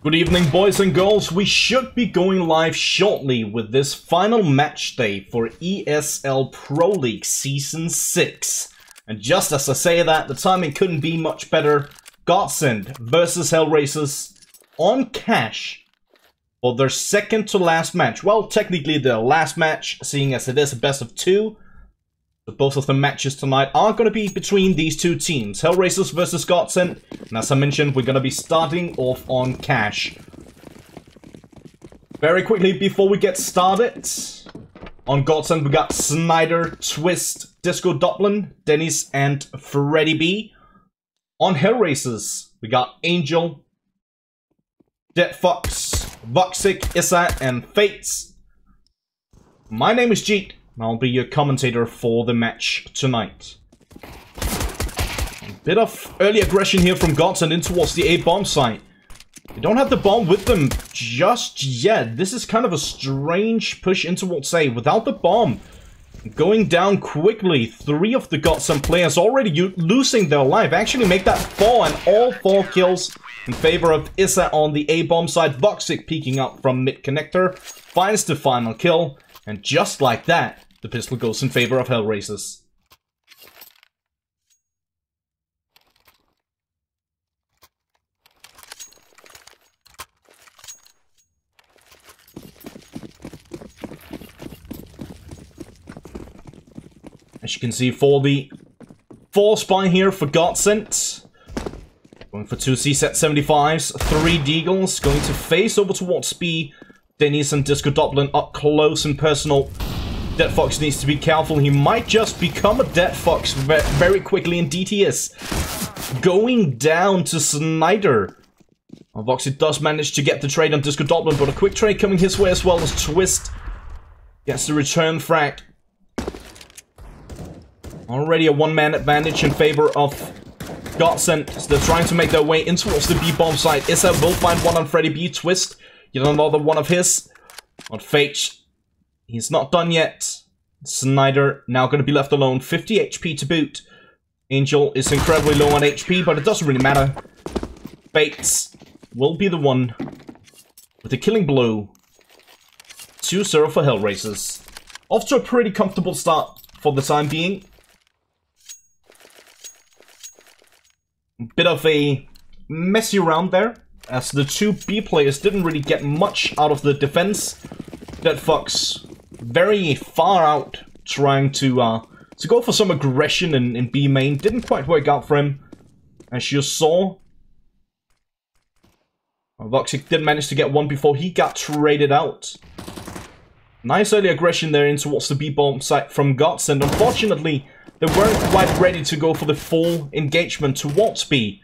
Good evening, boys and girls. We should be going live shortly with this final match day for ESL Pro League Season 6. And just as I say that, the timing couldn't be much better. GODSENT versus HellRaisers on cash for their second to last match. Well, technically their last match, seeing as it is a best of 2. So both of the matches tonight are going to be between these two teams, HellRaisers versus GODSENT. And as I mentioned, we're going to be starting off on cash. Very quickly, before we get started, on GODSENT we got Snyder, Twist, Disco Dublin, Dennis, and Freddy B. On HellRaisers, we got Angel, Dead Fox, Voxic, Issa, and Fates. My name is Jeet. I'll be your commentator for the match tonight. A bit of early aggression here from GODSENT in towards the A-bomb site. They don't have the bomb with them just yet. This is kind of a strange push in towards A without the bomb. Going down quickly. 3 of the GODSENT players already losing their life. Actually make that 4 and all 4 kills in favor of Issa on the A-bomb side. Voxic peeking out from mid-connector. Finds the final kill. And just like that, the pistol goes in favor of HellRaisers. As you can see, for the 4 spy here for GODSENT. Going for 2 CSAT 75s, 3 Deagles, going to face over towards B. Dennis and Disco Dublin up close and personal. Dead Fox needs to be careful. He might just become a Dead Fox very quickly in DTS. Going down to Snyder. Voxic does manage to get the trade on Disco Dublin, but a quick trade coming his way as well as Twist gets the return frag. Already a one-man advantage in favor of GODSENT. So they're trying to make their way in towards the B-bomb side. Issa will find one on Freddy B. Twist. Yet another one of his. On Fate, he's not done yet. Snyder now going to be left alone. 50 HP to boot. Angel is incredibly low on HP, but it doesn't really matter. Fates will be the one with the killing blow. 2-0 for HellRaisers. Off to a pretty comfortable start for the time being. Bit of a messy round there, as the 2 B players didn't really get much out of the defense. Dead Fox very far out, trying to go for some aggression in B main. Didn't quite work out for him, as you saw. Voxic did manage to get one before he got traded out. Nice early aggression there in towards the B-bomb site from GODSENT. Unfortunately, they weren't quite ready to go for the full engagement towards B.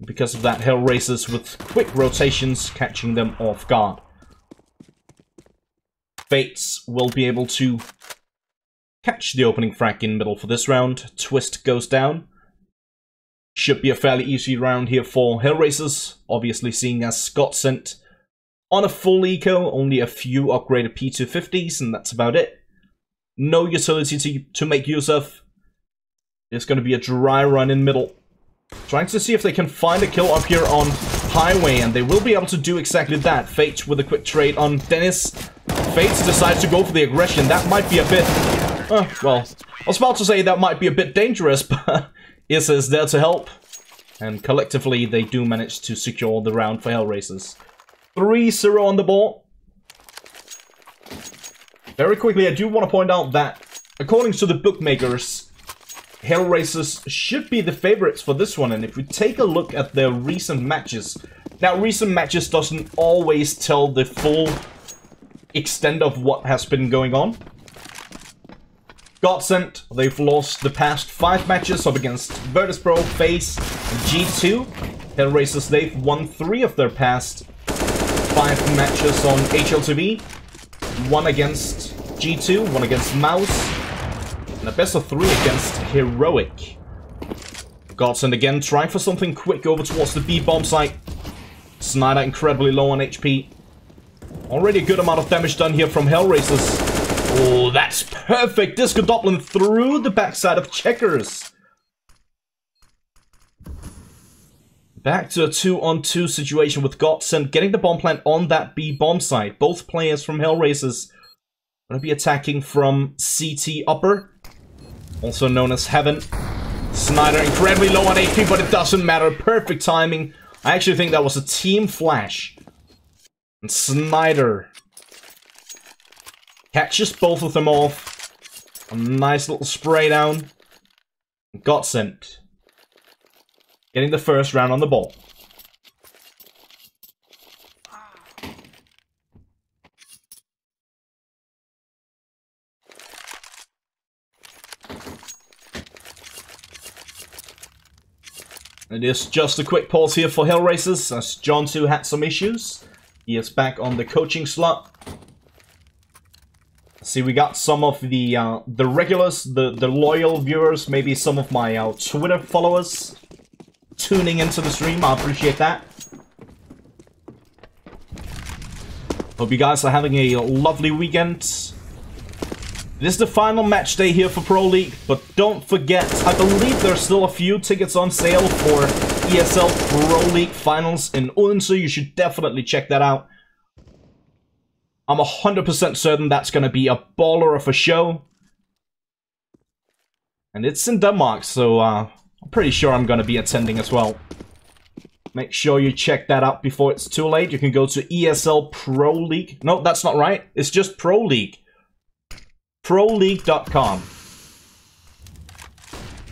Because of that, HellRaisers with quick rotations catching them off guard. Fates will be able to catch the opening frag in middle for this round. Twist goes down. Should be a fairly easy round here for HellRaisers. Obviously, seeing as GODSENT on a full eco, only a few upgraded P250s, and that's about it. No utility to make use of. It's going to be a dry run in middle. Trying to see if they can find a kill up here on Highway, and they will be able to do exactly that. Fate with a quick trade on Dennis. Fates decides to go for the aggression. That might be a bit... well, I was about to say that might be a bit dangerous, but Issa is there to help. And collectively, they do manage to secure the round for HellRaisers. 3-0 on the board. Very quickly, I do want to point out that, according to the bookmakers, HellRaisers should be the favorites for this one, and if we take a look at their recent matches... Now, recent matches doesn't always tell the full extent of what has been going on. GODSENT, they've lost the past 5 matches up against Virtus.pro, FaZe, and G2. HellRaisers, they've won 3 of their past 5 matches on HLTV. 1 against G2, 1 against Mouse, and a best of 3 against Heroic. GODSENT again trying for something quick over towards the B-bomb site. Snyder incredibly low on HP. Already a good amount of damage done here from HellRaisers. Oh, that's perfect! Disco Dublin through the backside of Checkers. Back to a 2-on-2 situation with GODSENT getting the bomb plant on that B bomb site. Both players from HellRaisers going to be attacking from CT upper, also known as Heaven. Snyder incredibly low on HP, but it doesn't matter. Perfect timing. I actually think that was a team flash. And Snyder catches both of them off. A nice little spray down. GODSENT getting the first round on the ball. It is just a quick pause here for HellRaisers, as John 2 had some issues. He is back on the coaching slot. See, we got some of the regulars, the loyal viewers, maybe some of my Twitter followers tuning into the stream. I appreciate that. Hope you guys are having a lovely weekend. This is the final match day here for Pro League, but don't forget, I believe there's still a few tickets on sale for ESL Pro League finals in Odense. You should definitely check that out. I'm 100% certain that's going to be a baller of a show. And it's in Denmark, so I'm pretty sure I'm going to be attending as well. Make sure you check that out before it's too late. You can go to ESL Pro League. No, that's not right. It's just Pro League. ProLeague.com.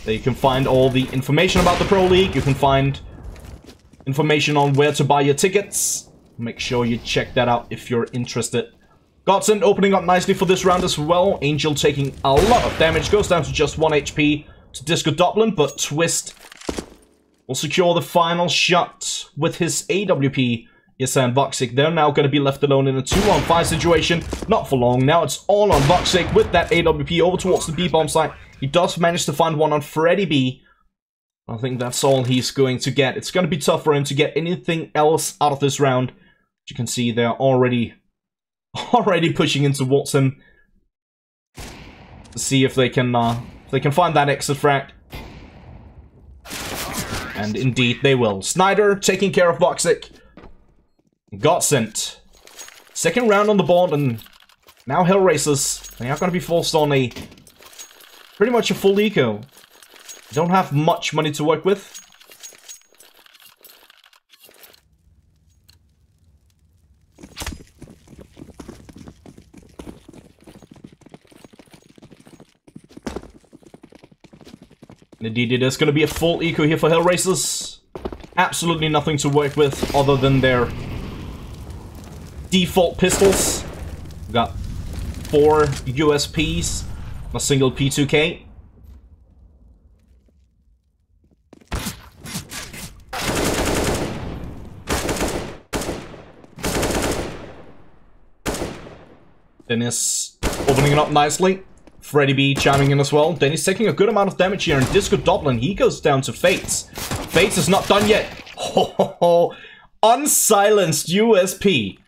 There you can find all the information about the Pro League. You can find information on where to buy your tickets. Make sure you check that out if you're interested. GODSENT opening up nicely for this round as well. Angel taking a lot of damage. Goes down to just 1 HP to Disco Dublin, but Twist will secure the final shot with his AWP. Yes, and Voxic, they're now going to be left alone in a 2-on-5 situation. Not for long. Now it's all on Voxic with that AWP over towards the B-bomb site. He does manage to find one on Freddy B. I think that's all he's going to get. It's going to be tough for him to get anything else out of this round. As you can see, they're already pushing in towards him to see if they can find that exit frag. And indeed, they will. Snyder taking care of Voxic. GODSENT. Second round on the board, and now HellRaisers, they are going to be forced on a pretty much a full eco. Don't have much money to work with. Indeed, it is going to be a full eco here for HellRaisers. Absolutely nothing to work with other than their default pistols. We've got 4 USPs, a single P2K. Dennis opening it up nicely. Freddy B chiming in as well. Dennis taking a good amount of damage here, and Disco Dublin, he goes down to Fates. Fates is not done yet. Oh, unsilenced USP.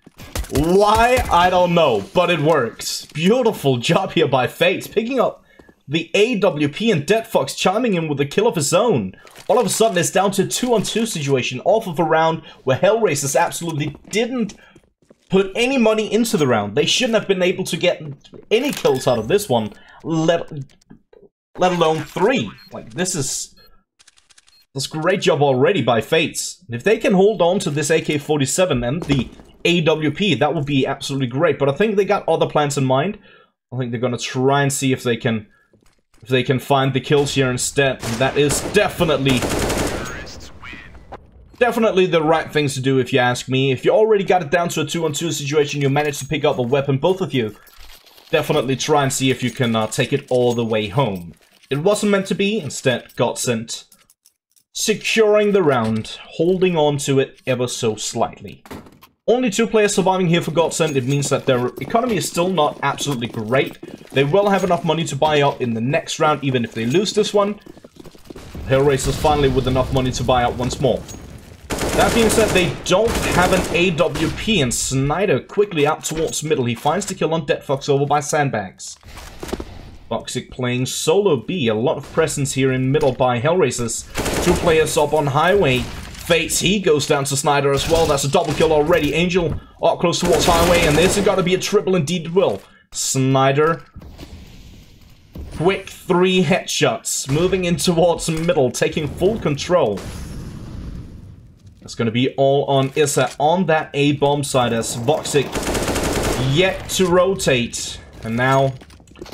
Why? I don't know, but it works. Beautiful job here by Fates, picking up the AWP, and Dead Fox chiming in with a kill of his own. All of a sudden, it's down to a 2-on-2 situation off of a round where HellRaisers absolutely didn't put any money into the round. They shouldn't have been able to get any kills out of this one, let alone 3. Like, this is great job already by Fates. And if they can hold on to this AK-47 and the AWP, that would be absolutely great. But I think they got other plans in mind. I think they're gonna try and see if they can find the kills here instead. And that is definitely the right things to do, if you ask me. If you already got it down to a 2-on-2 situation, you managed to pick up a weapon, both of you, definitely try and see if you can take it all the way home. It wasn't meant to be. Instead, GODSENT securing the round, holding on to it ever so slightly. Only 2 players surviving here for GODSENT. It means that their economy is still not absolutely great. They will have enough money to buy up in the next round, even if they lose this one. HellRaisers finally with enough money to buy out once more. That being said, they don't have an AWP, and Snyder quickly out towards middle. He finds the kill on Dead Fox over by Sandbags. Voxic playing solo B. A lot of presence here in middle by HellRaisers. 2 players up on highway. Fates, he goes down to Snyder as well. That's a double kill already. Angel up close towards Highway, and this is gotta be a triple indeed it will. Snyder. Quick 3 headshots. Moving in towards middle, taking full control. That's gonna be all on Issa on that A bomb side as Voxic yet to rotate. And now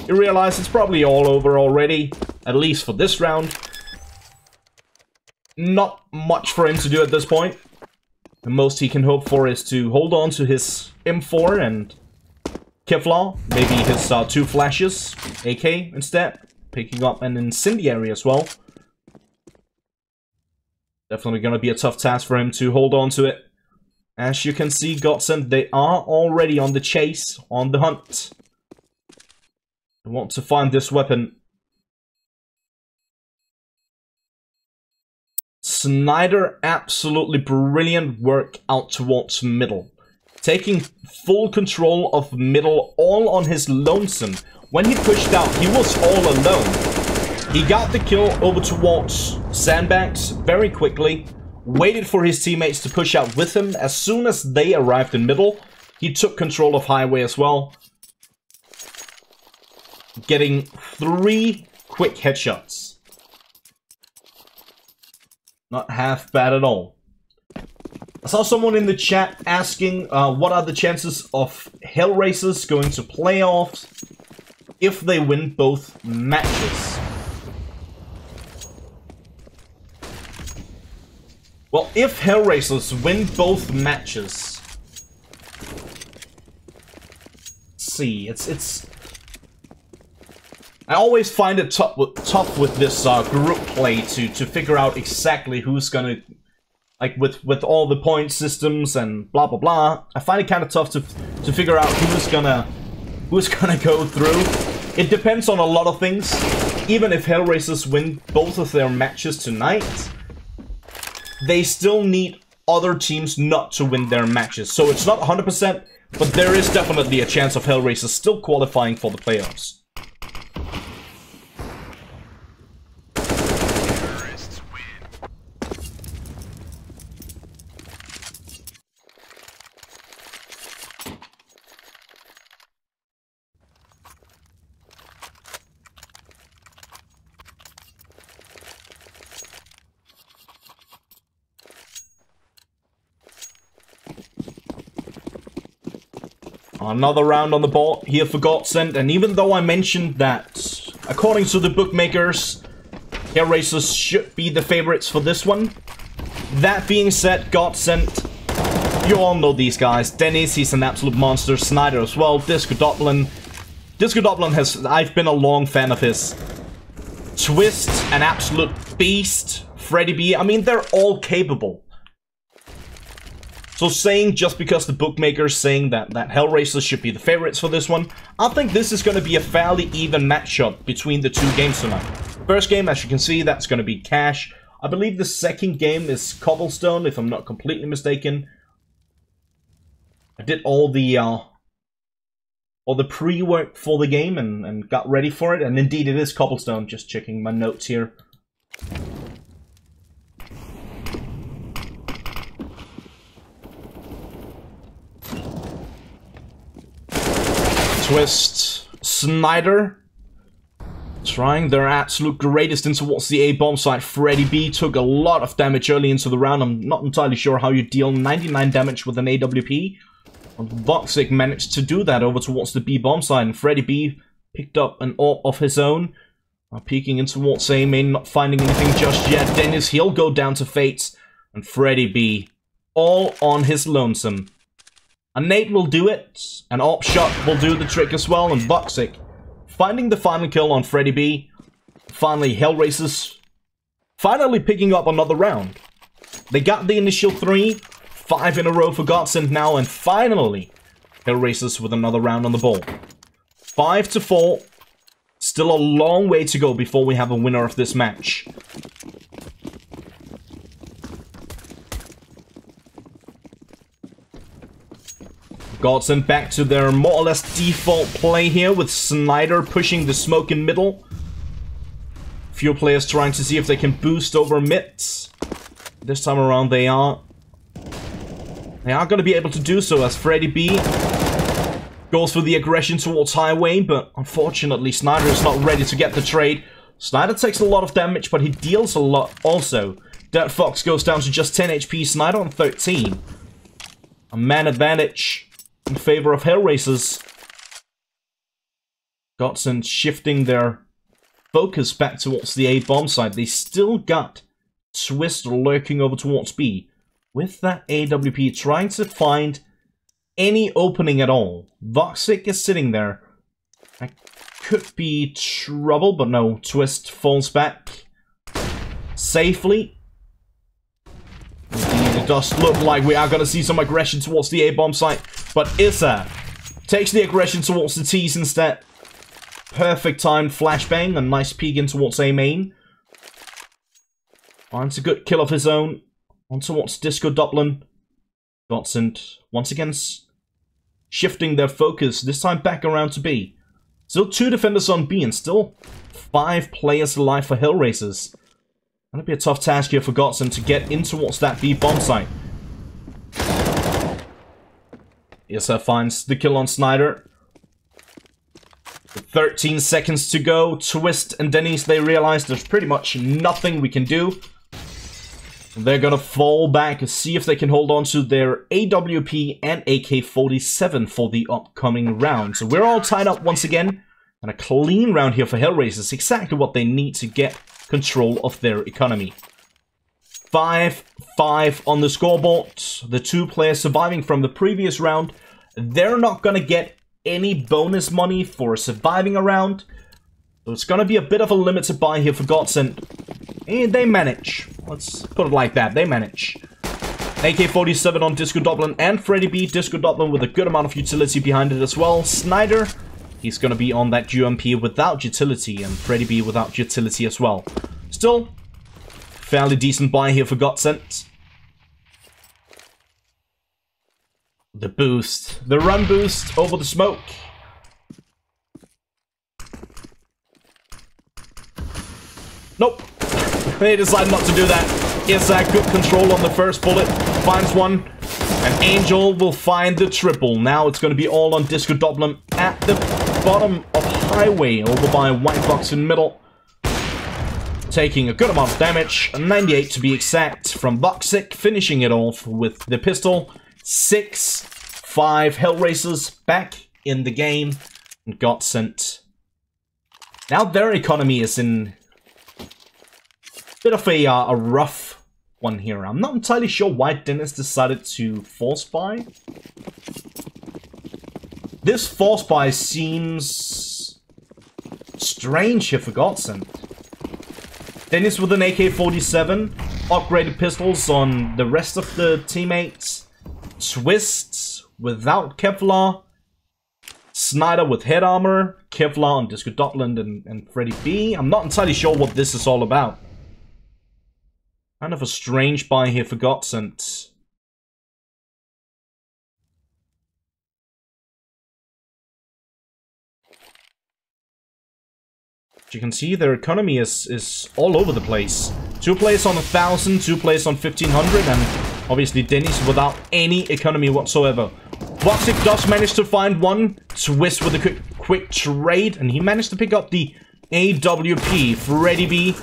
you realize it's probably all over already, at least for this round. Not much for him to do at this point. The most he can hope for is to hold on to his M4 and Kevlar, maybe his 2 flashes, AK instead, picking up an incendiary as well. Definitely gonna be a tough task for him to hold on to it. As you can see, GODSENT, they are already on the chase, on the hunt. They want to find this weapon. Snyder, absolutely brilliant work out towards middle. Taking full control of middle all on his lonesome. When he pushed out, he was all alone. He got the kill over towards Sandbags very quickly. Waited for his teammates to push out with him. As soon as they arrived in middle, he took control of Highway as well. Getting 3 quick headshots. Not half bad at all. I saw someone in the chat asking what are the chances of HellRaisers going to playoffs if they win both matches. Well, if HellRaisers win both matches, let's see, it's. I always find it tough with this group play to figure out exactly who's gonna, like with all the point systems and blah blah blah. I find it kind of tough to figure out who's gonna go through. It depends on a lot of things. Even if HellRaisers win both of their matches tonight, they still need other teams not to win their matches. So it's not 100%, but there is definitely a chance of HellRaisers still qualifying for the playoffs. Another round on the board here for GODSENT, and even though I mentioned that, according to the bookmakers, HellRaisers should be the favorites for this one, that being said, GODSENT, you all know these guys. Dennis, he's an absolute monster. Snyder as well. Disco Doblin. Disco Doblin I've been a long fan of his. Twist, an absolute beast. Freddy B, I mean, they're all capable. So saying just because the bookmakers saying that HellRaisers should be the favorites for this one, I think this is going to be a fairly even matchup between the 2 games tonight. First game, as you can see, that's going to be Cash. I believe the second game is Cobblestone, if I'm not completely mistaken. I did all the pre-work for the game and got ready for it, and indeed it is Cobblestone. Just checking my notes here. Twist, Snyder, trying their absolute greatest in towards the A-bomb side. Freddy B took a lot of damage early into the round. I'm not entirely sure how you deal 99 damage with an AWP. Voxic managed to do that over towards the B-bomb side, and Freddy B picked up an AWP of his own. Peeking in towards A main, not finding anything just yet. Dennis, he'll go down to Fates, and Freddy B all on his lonesome. A nade will do it, an AWP shot will do the trick as well, and Voxic finding the final kill on Freddy B. Finally, HellRaisers finally picking up another round. They got the initial 3, 5 in a row for GODSENT now, and finally, HellRaisers with another round on the ball. 5-4, still a long way to go before we have a winner of this match. GODSENT back to their more or less default play here with Snyder pushing the smoke in middle. Few players trying to see if they can boost over mids. this time around they are going to be able to do so as Freddy B goes for the aggression towards Highway, but unfortunately Snyder is not ready to get the trade. Snyder takes a lot of damage, but he deals a lot also. Dead Fox goes down to just 10 HP, Snyder on 13. A man advantage in favor of HellRaisers. GODSENT shifting their focus back towards the A bomb site. They still got Twist lurking over towards B. With that AWP trying to find any opening at all. Voxic is sitting there. That could be trouble, but no. Twist falls back safely. Indeed, it does look like we are going to see some aggression towards the A bomb site, but Issa takes the aggression towards the T's instead. Perfect timed flashbang, a nice peek in towards A main. Finds a good kill of his own. On towards Disco Dublin. GODSENT once again shifting their focus, this time back around to B. Still 2 defenders on B and still 5 players alive for HellRaisers. Gonna be a tough task here for GODSENT to get in towards that B bomb site. ESL finds the kill on Snyder. With 13 seconds to go, Twist and Denny's, they realize there's pretty much nothing we can do. They're gonna fall back and see if they can hold on to their AWP and AK-47 for the upcoming round. So we're all tied up once again. And a clean round here for HellRaisers. Exactly what they need to get control of their economy. 5-5 on the scoreboard. The 2 players surviving from the previous round, they're not gonna get any bonus money for surviving a round. So it's gonna be a bit of a limited buy here for GODSENT. And they manage. Let's put it like that. They manage. AK-47 on Disco Dublin and Freddy B. Disco Dublin with a good amount of utility behind it as well. Snyder, he's going to be on that UMP without utility, and Freddy B without utility as well. Still, fairly decent buy here for GODSENT. The boost. The run boost over the smoke. Nope. They decide not to do that. Is that good control on the first bullet? Finds one. And Angel will find the triple. Now it's going to be all on Disco Dublin at the bottom of Highway. Over by White Box in middle. Taking a good amount of damage. 98 to be exact from Voxic. Finishing it off with the pistol. 6-5 HellRaisers back in the game. And GODSENT. Now their economy is in bit of a rough one here. I'm not entirely sure why Dennis decided to force buy. This force buy seems strange here for GODSENT. Dennis with an AK-47, upgraded pistols on the rest of the teammates. Twist without Kevlar. Snyder with head armor. Kevlar on Disco Dublin and Freddy B. I'm not entirely sure what this is all about. Kind of a strange buy here for GODSENT. As you can see, their economy is all over the place. 2 players on 1,000, 2 players on 1,500, and obviously Denny's without any economy whatsoever. Voxic does manage to find one. Twist with a quick trade, and he managed to pick up the AWP. Freddy B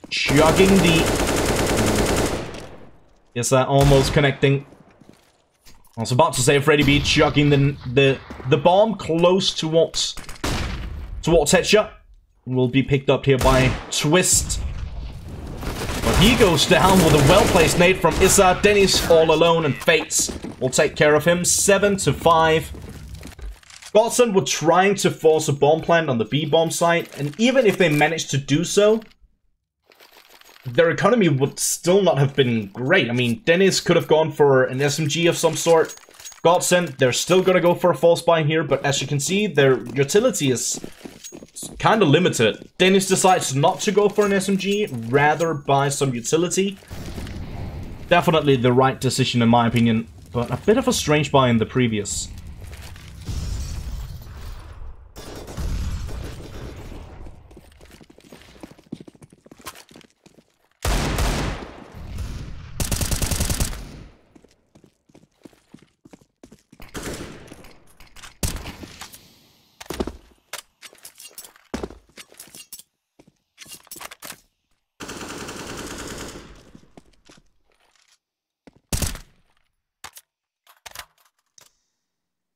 chugging the... Yes, almost connecting. I was about to say Freddy B chugging the bomb close towards headshot. Will be picked up here by Twist. But he goes down with a well-placed nade from Issa. Dennis all alone, and Fates will take care of him. 7-5. GODSENT were trying to force a bomb plant on the B bomb site, and even if they managed to do so, their economy would still not have been great. I mean, Dennis could have gone for an SMG of some sort. GODSENT, they're still gonna go for a false buy here, but as you can see, their utility is kind of limited. Dennis decides not to go for an SMG, rather buy some utility. Definitely the right decision in my opinion, but a bit of a strange buy in the previous.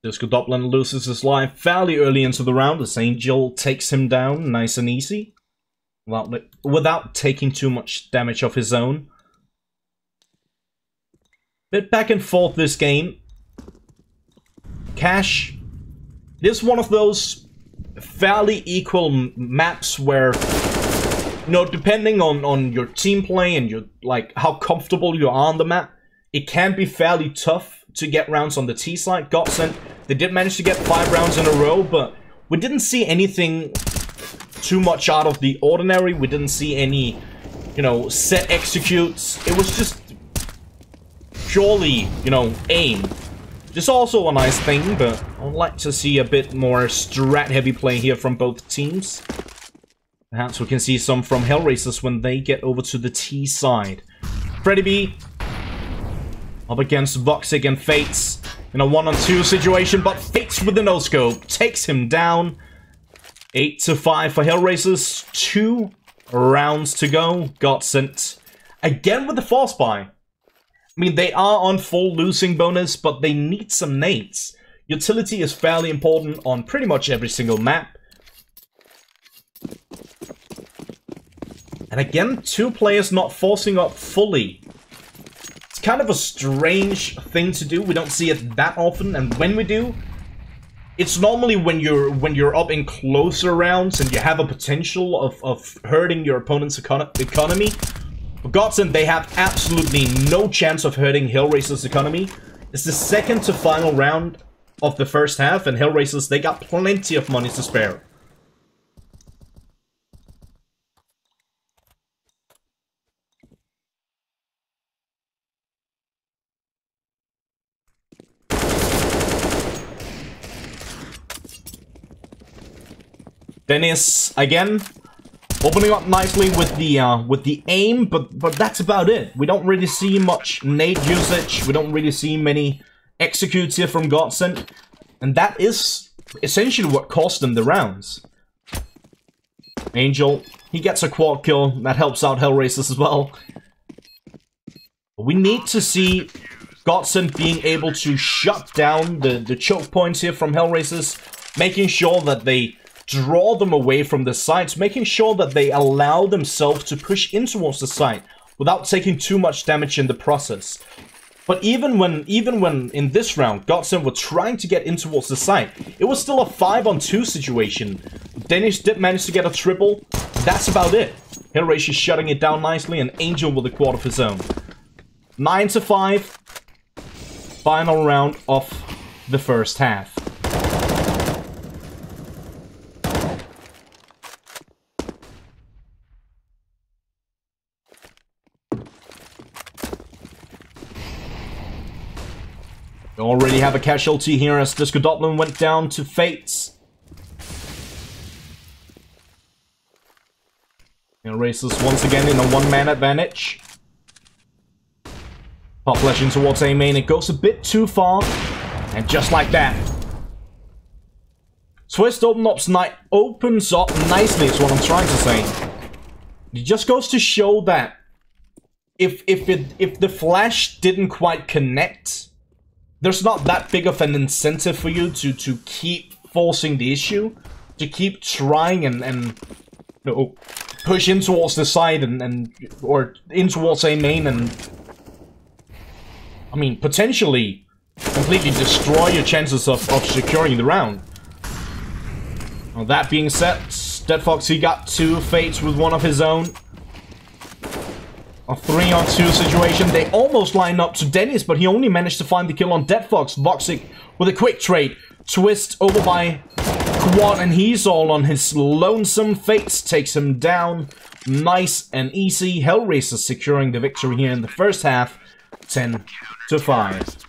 Disco Dublin loses his life fairly early into the round as Angel takes him down nice and easy. Without taking too much damage of his own. Bit back and forth this game. Cash. This is one of those fairly equal maps where, you know, depending on your team play and your, like, how comfortable you are on the map, it can be fairly tough to get rounds on the T side. GODSENT, they did manage to get 5 rounds in a row, but we didn't see anything too much out of the ordinary. We didn't see any, you know, set executes. It was just purely, you know, aim. Just also a nice thing, but I'd like to see a bit more strat-heavy play here from both teams. Perhaps we can see some from HellRaisers when they get over to the T side. Freddy B up against Voxic and Fates in a 1-on-2 situation, but Fates with the no-scope takes him down. 8-5 for HellRaisers. 2 rounds to go. GODSENT again with the force buy. I mean, they are on full losing bonus, but they need some nades. Utility is fairly important on pretty much every single map. And again, 2 players not forcing up fully. It's kind of a strange thing to do. We don't see it that often, and when we do, it's normally when you're up in closer rounds and you have a potential of hurting your opponent's economy. For GODSENT, they have absolutely no chance of hurting HellRaisers' economy. It's the second to final round of the first half, and HellRaisers, they got plenty of money to spare. Dennis again, opening up nicely with the aim, but that's about it. We don't really see much nade usage. We don't really see many executes here from GODSENT, and that is essentially what cost them the rounds. Angel, he gets a quad kill. That helps out HellRaisers as well. We need to see GODSENT being able to shut down the choke points here from HellRaisers, making sure that they draw them away from the sites, making sure that they allow themselves to push in towards the site without taking too much damage in the process. But even when in this round, GODSENT were trying to get in towards the site, it was still a 5-on-2 situation. Dennis did manage to get a triple. That's about it. HellRaisers shutting it down nicely, and Angel with a quad of his own. 9-5. Final round of the first half. We already have a casualty here as Disco Dublin went down to Fates. HellRaisers once again in a 1-man advantage. Pop flashing towards A main, it goes a bit too far. And just like that, Twist opens up nicely is what I'm trying to say. It just goes to show that if the flash didn't quite connect, there's not that big of an incentive for you to keep forcing the issue, to keep trying and you know, push in towards the side or in towards A main and, I mean, potentially completely destroy your chances of securing the round. Well, that being said, Deadfox, he got 2 Fates with one of his own. A 3-on-2 situation. They almost line up to Dennis, but he only managed to find the kill on Deadfox. Voxic with a quick trade. Twist over by Quad, and he's all on his lonesome. Fates takes him down. Nice and easy. HellRaisers securing the victory here in the first half. 10-5.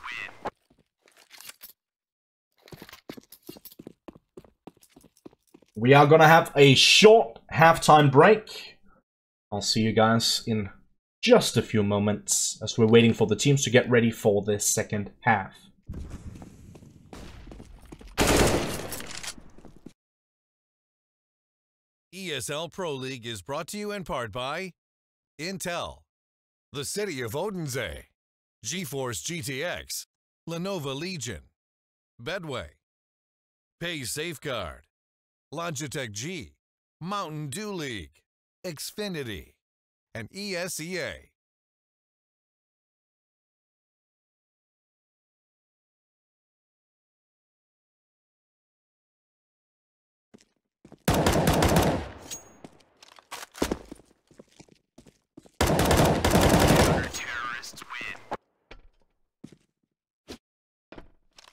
We are gonna have a short halftime break. I'll see you guys in just a few moments as we're waiting for the teams to get ready for the second half. ESL Pro League is brought to you in part by Intel, the City of Odense, GeForce GTX, Lenovo Legion, Bedway, Pay Safeguard, Logitech G, Mountain Dew League, Xfinity, and ESEA.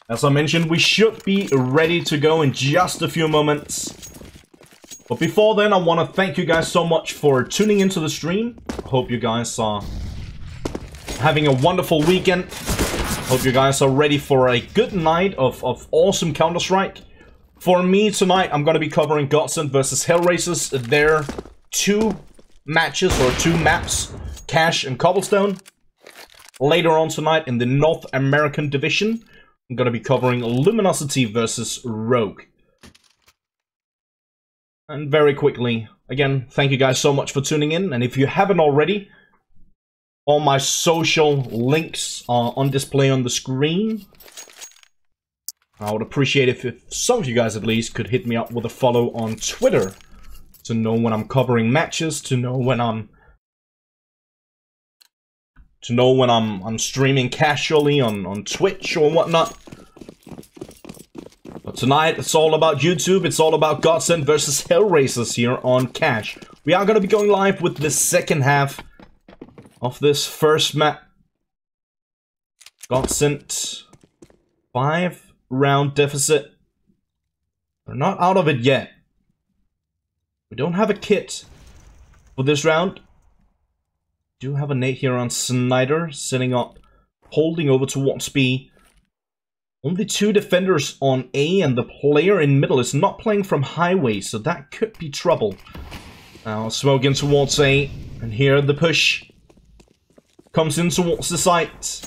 As I mentioned, we should be ready to go in just a few moments. But before then, I want to thank you guys so much for tuning into the stream. Hope you guys are having a wonderful weekend. Hope you guys are ready for a good night of awesome Counter-Strike. For me tonight, I'm going to be covering GODSENT versus HellRaisers. Their two matches, or two maps, Cache and Cobblestone. Later on tonight in the North American division, I'm going to be covering Luminosity versus Rogue. And very quickly, again, thank you guys so much for tuning in. And if you haven't already, all my social links are on display on the screen. I would appreciate if some of you guys at least could hit me up with a follow on Twitter to know when I'm covering matches, to know when I'm streaming casually on Twitch or whatnot. But tonight, it's all about YouTube. It's all about GODSENT versus HellRaisers here on Cache. We are going to be going live with the second half of this first map. GODSENT 5-round deficit. We're not out of it yet. We don't have a kit for this round. Do have a nade here on Snyder, setting up, holding over towards B. Only two defenders on A, and the player in middle is not playing from highway, so that could be trouble. Now smoke in towards A, and here the push comes in towards the site.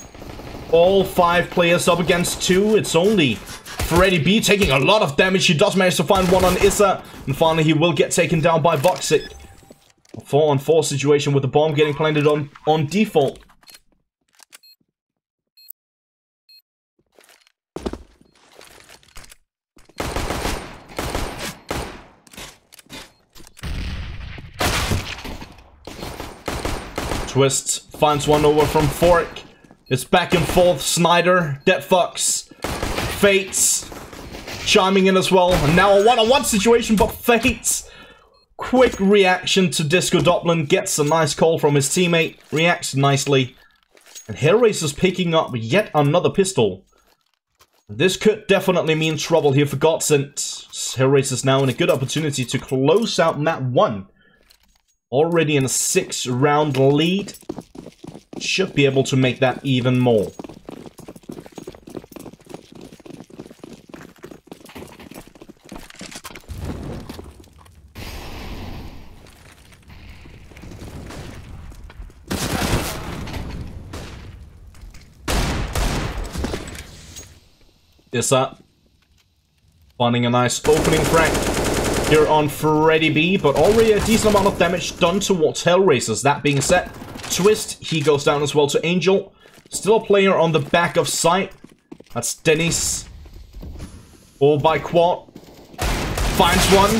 All 5 players up against 2. It's only Freddy B taking a lot of damage. He does manage to find one on Issa, and finally he will get taken down by Voxic. A 4-on-4 situation with the bomb getting planted on default. Twist finds one over from Fork. It's back and forth. Snyder, DeadFox, Fates chiming in as well. And now a one-on-one situation, but Fates, quick reaction to Disco Dublin, gets a nice call from his teammate, reacts nicely. And HellRaisers picking up yet another pistol. This could definitely mean trouble here for GODSENT. HellRaisers now in a good opportunity to close out map 1. Already in a 6-round lead. Should be able to make that even more. Issa finding a nice opening frag here on Freddy B, but already a decent amount of damage done towards HellRaisers. That being said, Twist, he goes down as well to Angel. Still a player on the back of site. That's Dennis. All by quad. Finds one.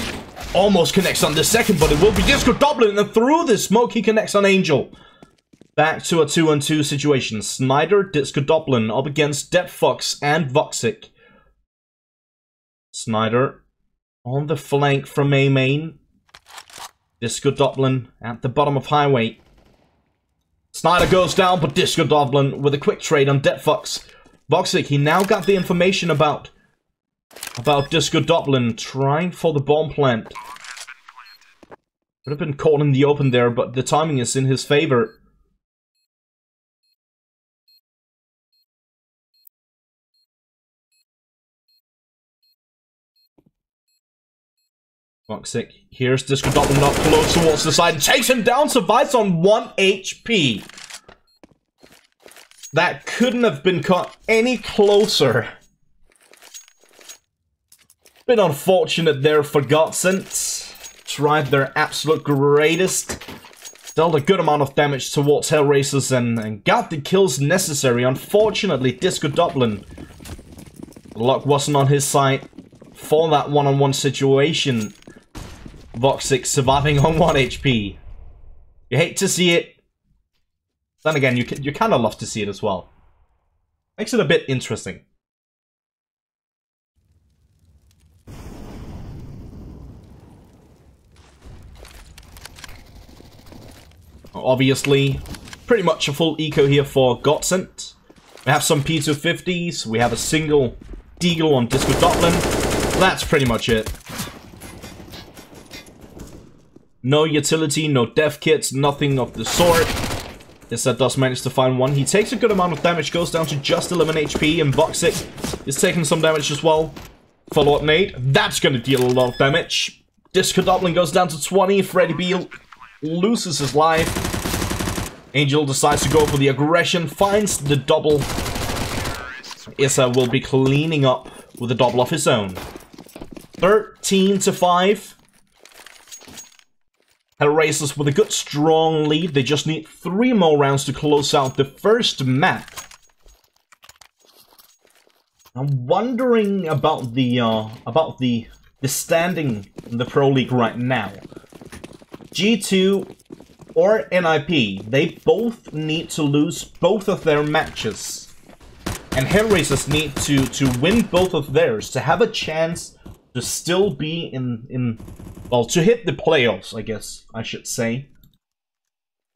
Almost connects on the second, but it will be Disco Dublin, and through the smoke he connects on Angel. Back to a 2-on-2 situation. Snyder, Disco Dublin up against DeadFox and Voxic. Snyder on the flank from A main. Disco Dublin at the bottom of highway. Snyder goes down, but Disco Dublin with a quick trade on DeadFox. Voxic, he now got the information about Disco Dublin trying for the bomb plant. Could have been caught in the open there, but the timing is in his favor. Voxic, here's Disco Dublin up close towards the side, takes him down, survives on 1 HP. That couldn't have been caught any closer. Bit unfortunate there for GODSENT. Tried their absolute greatest. Dealt a good amount of damage towards HellRaisers and got the kills necessary. Unfortunately, Disco Dublin Luck wasn't on his side for that one-on-one situation. Voxic surviving on 1 HP. You hate to see it. Then again, you kind of love to see it as well. Makes it a bit interesting. Obviously, pretty much a full eco here for GODSENT. We have some P250s, we have a single Deagle on Disco Dublin. That's pretty much it. No utility, no dev kits, nothing of the sort. Yes, does manage to find one. He takes a good amount of damage, goes down to just 11 HP, and Voxic is taking some damage as well. Follow-up nade, that's gonna deal a lot of damage. Disco Dublin goes down to 20, Freddy B loses his life. Angel decides to go for the aggression, finds the double. Issa will be cleaning up with a double of his own. 13-5. HellRaisers with a good strong lead. They just need 3 more rounds to close out the first map. I'm wondering about the standing in the Pro League right now. G2 or NIP, they both need to lose both of their matches. And HellRaisers need to win both of theirs to have a chance to still be well, to hit the playoffs, I guess I should say.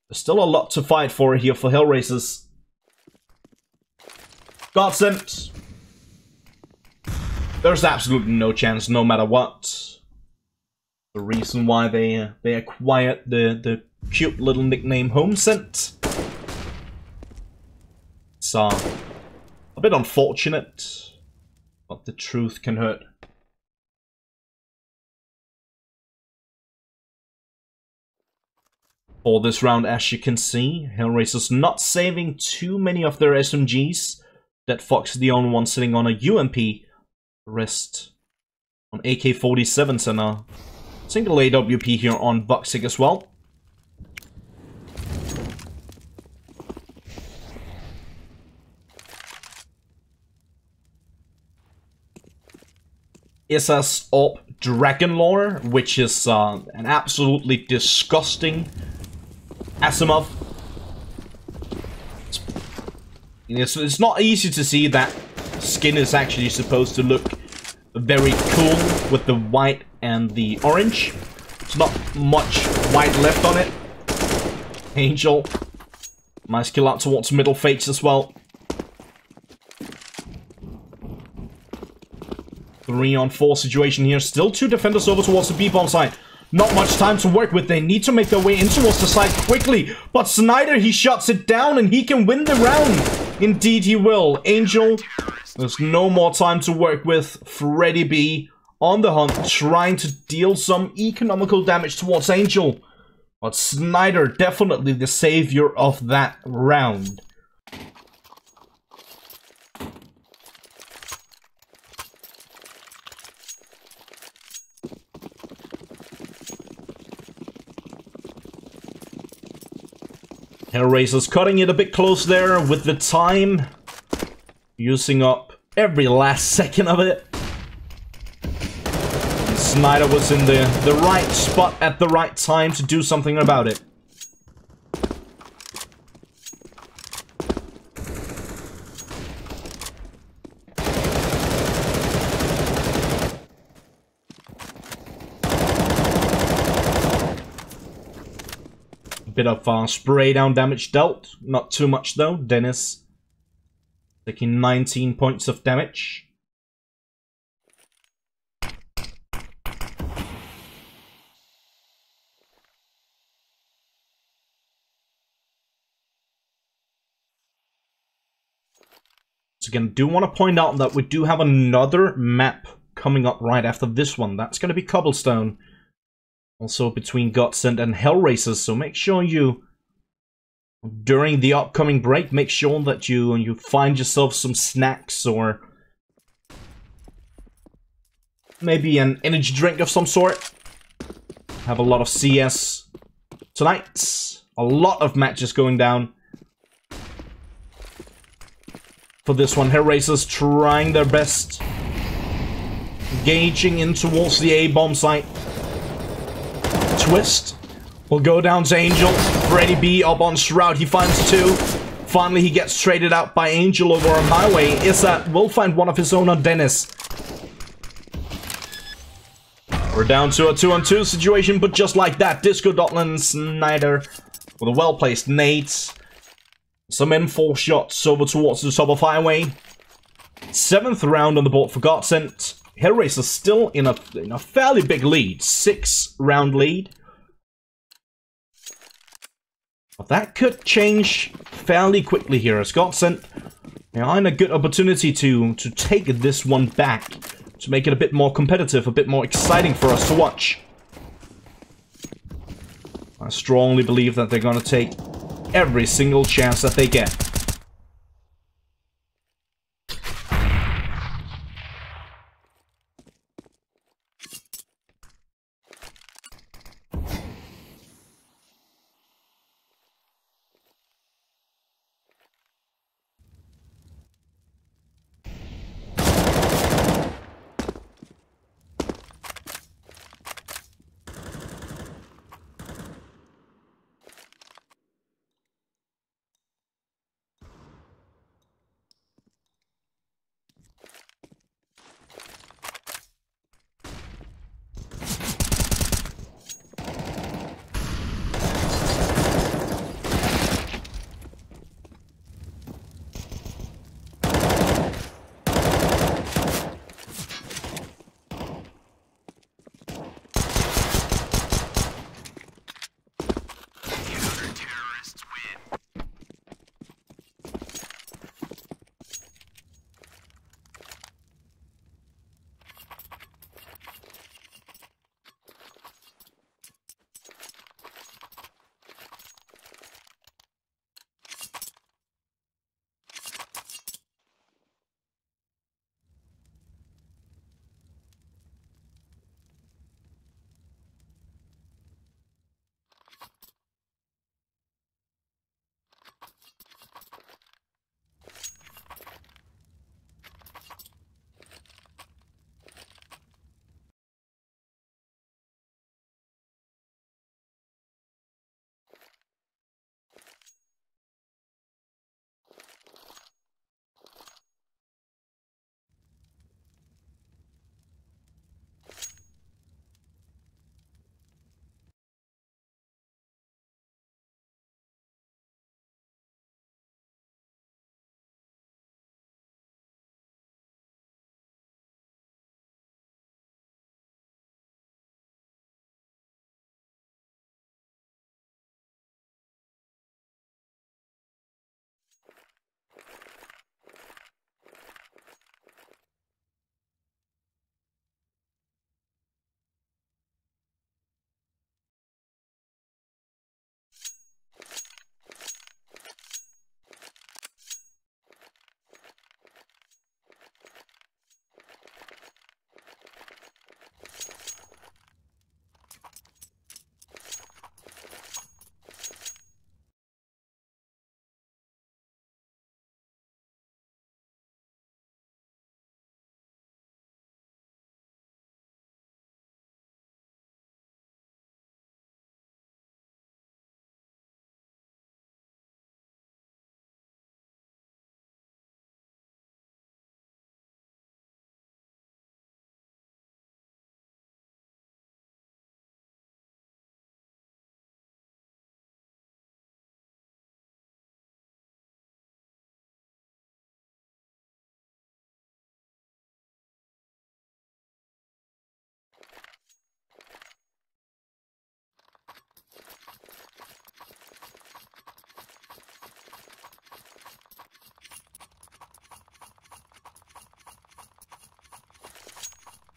There's still a lot to fight for here for HellRaisers. GODSENT. There's absolutely no chance, no matter what. The reason why they acquired the cute little nickname HomeSent. It's a bit unfortunate, but the truth can hurt. For this round, as you can see, HellRaisers not saving too many of their SMGs. That Fox is the only one sitting on a UMP. The rest on AK-47s and a single AWP here on Voxic as well. Issa's AWP Dragon Lore, which is an absolutely disgusting Asimov. It's not easy to see that skin is actually supposed to look very cool with the white and the orange. There's not much white left on it. Angel. Nice kill out towards middle face as well. 3-on-4 situation here. Still 2 defenders over towards the B-bomb side. Not much time to work with. They need to make their way in towards the side quickly. But Snyder, he shuts it down and he can win the round. Indeed he will. Angel, there's no more time to work with. Freddy B on the hunt, trying to deal some economical damage towards Angel. But Snyder, definitely the savior of that round. HellRaisers cutting it a bit close there with the time. Using up every last second of it. And Snyder was in the right spot at the right time to do something about it. Bit of spray down damage dealt. Not too much though. Dennis taking 19 points of damage. So again, do want to point out that we do have another map coming up right after this one. That's going to be Cobblestone. Also between GODSENT and HellRaisers, so make sure you, during the upcoming break, make sure that you find yourself some snacks or maybe an energy drink of some sort. Have a lot of CS tonight. A lot of matches going down. For this one, HellRaisers trying their best engaging in towards the A-bomb site. Twist will go down to Angel. Freddy B up on Shroud. He finds 2. Finally, he gets traded out by Angel over on Highway. Issa will find one of his own on Dennis. We're down to a 2-on-2 situation, but just like that, Disco Dotlin and Snyder with a well-placed nade. Some M4 shots over towards the top of Highway. 7th round on the board for GODSENT. HellRaisers still in a fairly big lead. 6-round lead. But that could change fairly quickly here as GODSENT are in a good opportunity to take this one back. To make it a bit more competitive, a bit more exciting for us to watch. I strongly believe that they're gonna take every single chance that they get.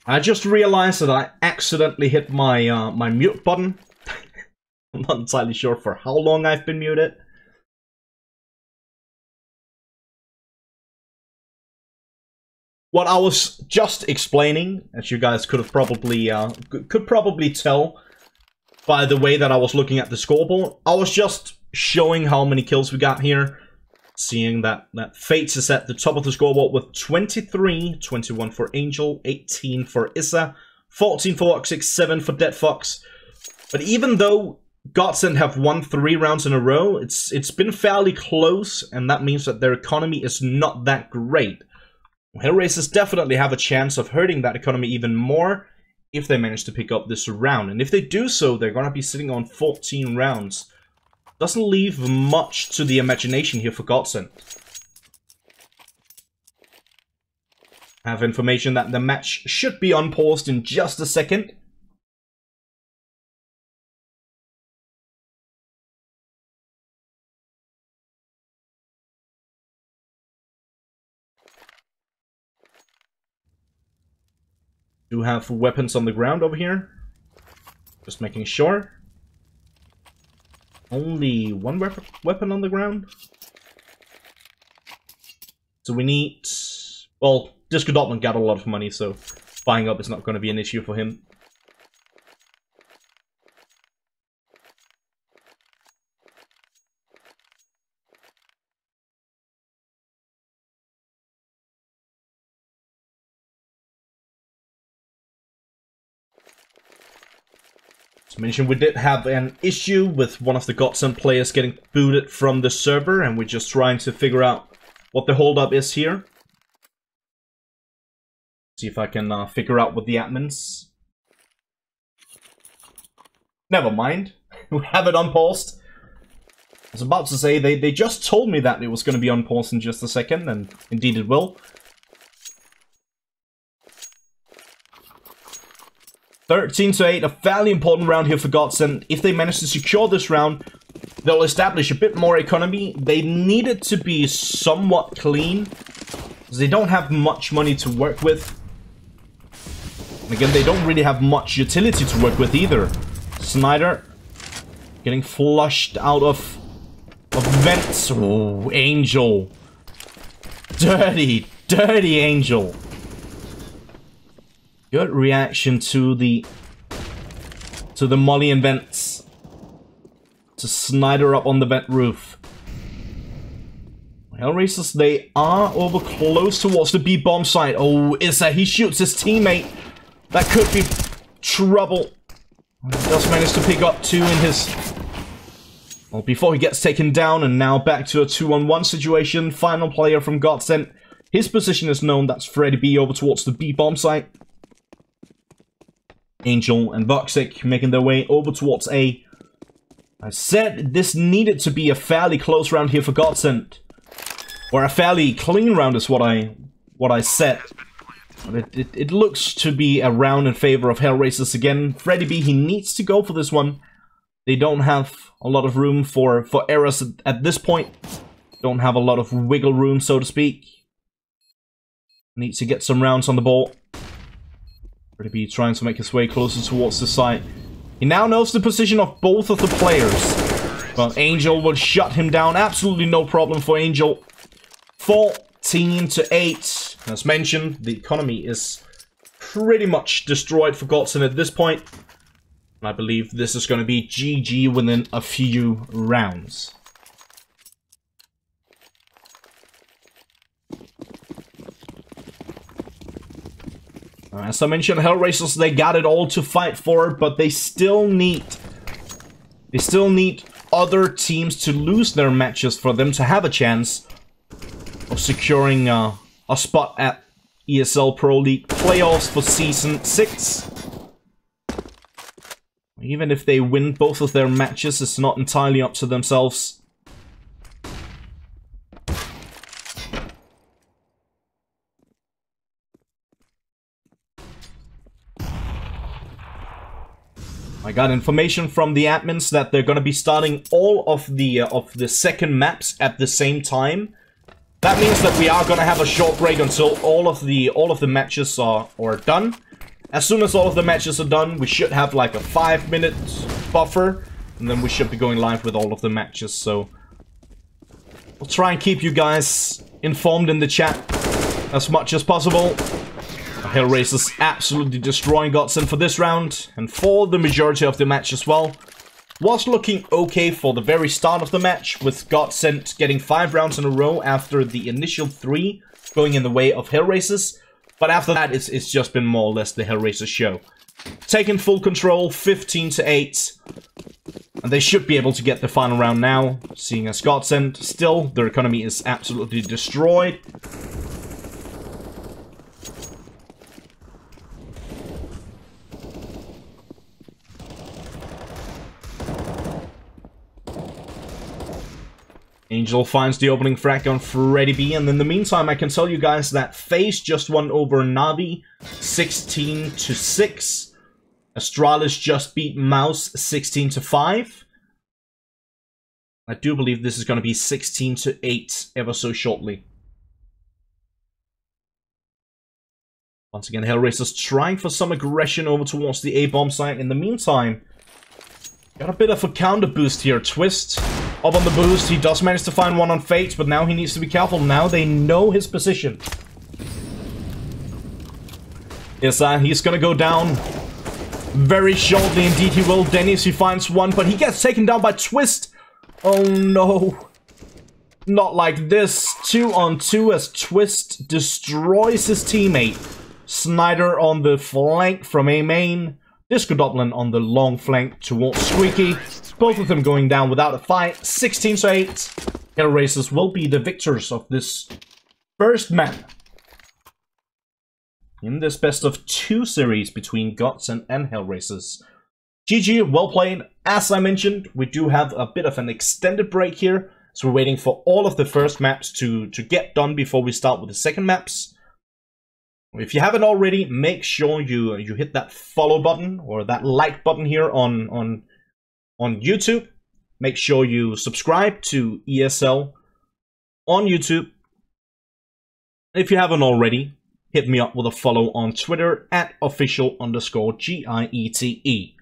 I just realized that I accidentally hit my my mute button. I'm not entirely sure for how long I've been muted. What I was just explaining, as you guys could have probably tell by the way that I was looking at the scoreboard, I was just showing how many kills we got here. Seeing that Fates is at the top of the scoreboard with 23, 21 for Angel, 18 for Issa, 14 for Oxix, 7 for Dead Fox. But even though GODSENT have won 3 rounds in a row, it's been fairly close, and that means that their economy is not that great. HellRaisers definitely have a chance of hurting that economy even more if they manage to pick up this round. And if they do so, they're gonna be sitting on 14 rounds. Doesn't leave much to the imagination here for GODSENT. I have information that the match should be unpaused in just a second. Do have weapons on the ground over here. Just making sure. Only one weapon on the ground. So we need... Well, Disco Dortmund got a lot of money, so buying up is not going to be an issue for him. As mentioned, we did have an issue with one of the GODSENT players getting booted from the server, and we're just trying to figure out what the holdup is here. See if I can figure out with the admins. Never mind. We have it unpaused. I was about to say, they just told me that it was going to be unpaused in just a second, and indeed it will. 13-8, a fairly important round here for GODSENT. If they manage to secure this round, they'll establish a bit more economy. They need it to be somewhat clean, because they don't have much money to work with. And again, they don't really have much utility to work with either. Snyder getting flushed out of vents. Oh, Angel. Dirty, dirty Angel. Good reaction to the molly and vents. To Snyder up on the vent roof. HellRaisers, they are over close towards the B-bomb site. Oh, Issa, he shoots his teammate. That could be trouble. Just managed to pick up 2 in his... Well, before he gets taken down, and now back to a 2-on-1 situation. Final player from GODSENT. His position is known. That's Freddy B over towards the B-bomb site. Angel and Voxic making their way over towards A. I said this needed to be a fairly close round here for GODSENT. Or a fairly clean round is what I said. But it looks to be a round in favor of HellRaisers again. Freddy B, he needs to go for this one. They don't have a lot of room for errors at this point. Don't have a lot of wiggle room, so to speak. Needs to get some rounds on the ball. Freddy B trying to make his way closer towards the site. He now knows the position of both of the players. But Angel will shut him down. Absolutely no problem for Angel. 14-8. As mentioned, the economy is pretty much destroyed for GODSENT at this point. I believe this is going to be GG within a few rounds. As I mentioned, HellRaisers, they got it all to fight for, but they still need other teams to lose their matches for them to have a chance of securing a spot at ESL Pro League playoffs for Season 6. Even if they win both of their matches, it's not entirely up to themselves. I got information from the admins that they're gonna be starting all of the second maps at the same time. That means that we are gonna have a short break until all of the matches are done. As soon as all of the matches are done, we should have like a 5-minute buffer, and then we should be going live with all of the matches. So we'll try and keep you guys informed in the chat as much as possible. HellRaisers absolutely destroying GODSENT for this round, and for the majority of the match as well. was looking okay for the very start of the match, with GODSENT getting 5 rounds in a row after the initial 3 going in the way of HellRaisers. But after that, it's just been more or less the HellRaisers show. Taking full control, 15-8. And they should be able to get the final round now, seeing as GODSENT, still, their economy is absolutely destroyed. Angel finds the opening frag on Freddy B, and in the meantime, I can tell you guys that FaZe just won over Navi 16-6. Astralis just beat Mouse 16-5. I do believe this is going to be 16-8 ever so shortly. Once again, HellRaisers trying for some aggression over towards the A-bomb site. In the meantime, got a bit of a counter boost here. Twist up on the boost. He does manage to find one on Fate, but now he needs to be careful. Now they know his position. Yes, he's gonna go down very shortly. Indeed he will. Dennis, he finds one, but he gets taken down by Twist. Oh no. Not like this. 2-on-2 as Twist destroys his teammate. Snyder on the flank from A main. DiscoDoblin on the long flank towards Squeaky. Both of them going down without a fight. 16-8. HellRaisers will be the victors of this first map in this best of 2 series between GODSENT and HellRaisers. GG, well played. As I mentioned, we do have a bit of an extended break here, so we're waiting for all of the first maps to get done before we start with the second maps. If you haven't already, make sure you hit that follow button or that like button here on YouTube. Make sure you subscribe to ESL on YouTube. If you haven't already, hit me up with a follow on Twitter at official_GIETE.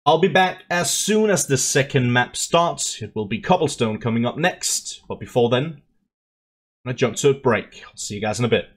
I'll be back as soon as the second map starts. It will be Cobblestone coming up next. But before then, I'm going to jump to a break. I'll see you guys in a bit.